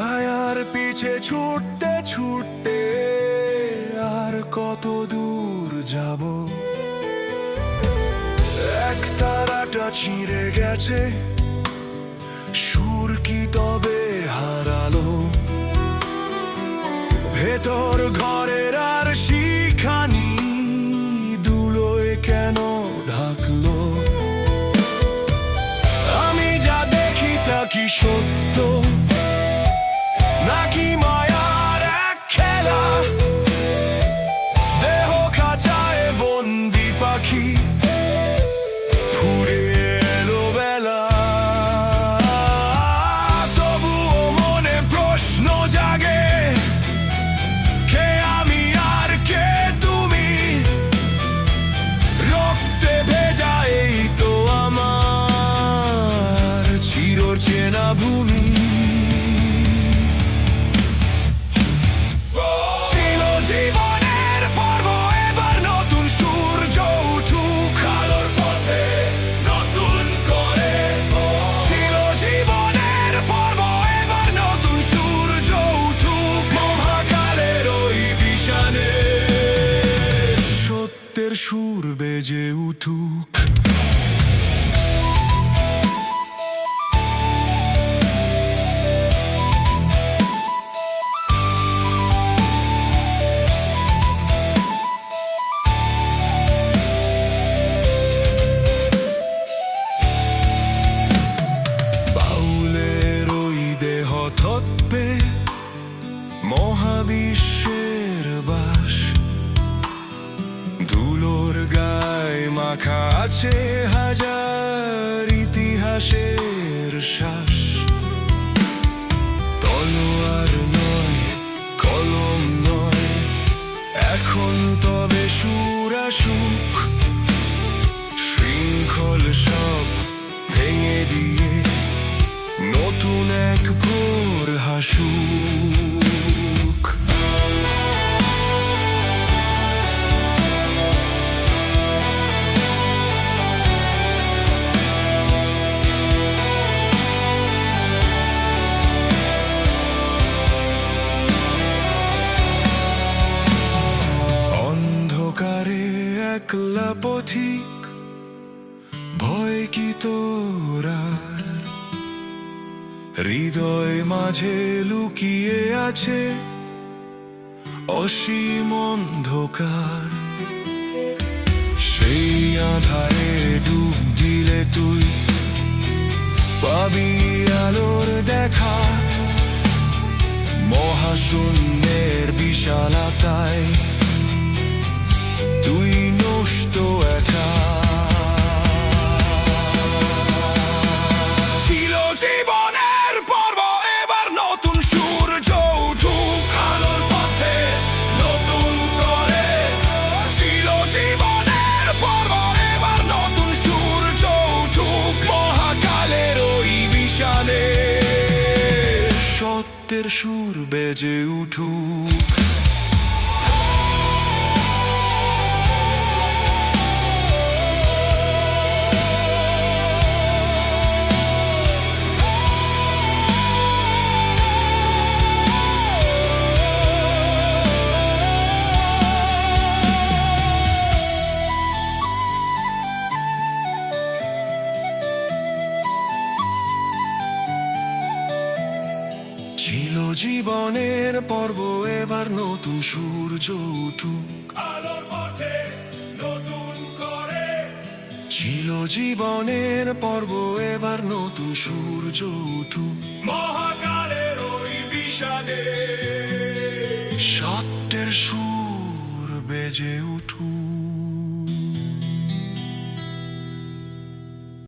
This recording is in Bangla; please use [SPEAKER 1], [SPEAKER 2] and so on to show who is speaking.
[SPEAKER 1] ছায়ার পিছে ছুটতে ছুটতে আর কত দূর যাব। এক তারাটা ছিঁড়ে গেছে, সুর কি তবে হারালো? ভেতর ঘরের আর শিখানি দুলোয় কেন ঢাকলো? আমি যা দেখি তা কি সত্য, নাকি মায়ার এক খেলা? দেহ খাঁচায় বন্দি পাখি, ফুরে এলো বেলা। তবুও মনে প্রশ্ন জাগে, কে আমি আর কে তুমি? রক্তে ভেজা এই তো আমার চিরচেনা ভূমি। ছিল জীবনের পর্ব, এবার নতুন সূর্য উঠুক আলোর পথে নতুন করে। ছিল জীবনের পর্ব, এবার নতুন সূর্য উঠুক মহাকালের ওই বিশানে। সত্যের সুর বেজে উঠুক। বাউলের ওই দেহ থতবে মহাবিশ্বের বাস। ধুলোর গায়ে মাখা আছে হাজার ইতিহাসের শ্বাস। তলোয়ার নয়, কলম নয়, এখন তবে সুর আসুক। শৃঙ্খল সব ভেঙে দিয়ে নতুন এক ভোর হাসুক। অন্ধকারে একলা পথিক, ভয় কি তোর আর? হৃদয় মাঝে লুকিয়ে আছে অসীম অন্ধকার। সেই আধারে ডুব দিলে তুই পাবি আলোর দেখা। মহাশূন্যের বিশালতায় তুই নষ্ট একা। ছিল জীবনের পর্ব, এবার নতুন সূর্য উঠুক আলোর পথে নতুন করে। ছিল জীবনের পর্ব, এবার নতুন সূর্য উঠুক মহাকালের ওই বিশানে। সত্যের সুর বেজে উঠুক। ছিল জীবনের পর্ব, এবার নতুন সূর্য উঠুক আলোর পথে নতুন করে। ছিল জীবনের পর্ব, এবার নতুন সূর্য উঠুক মহাকালের ওই বিষাদে। সত্যের সুর বেজে উঠুক।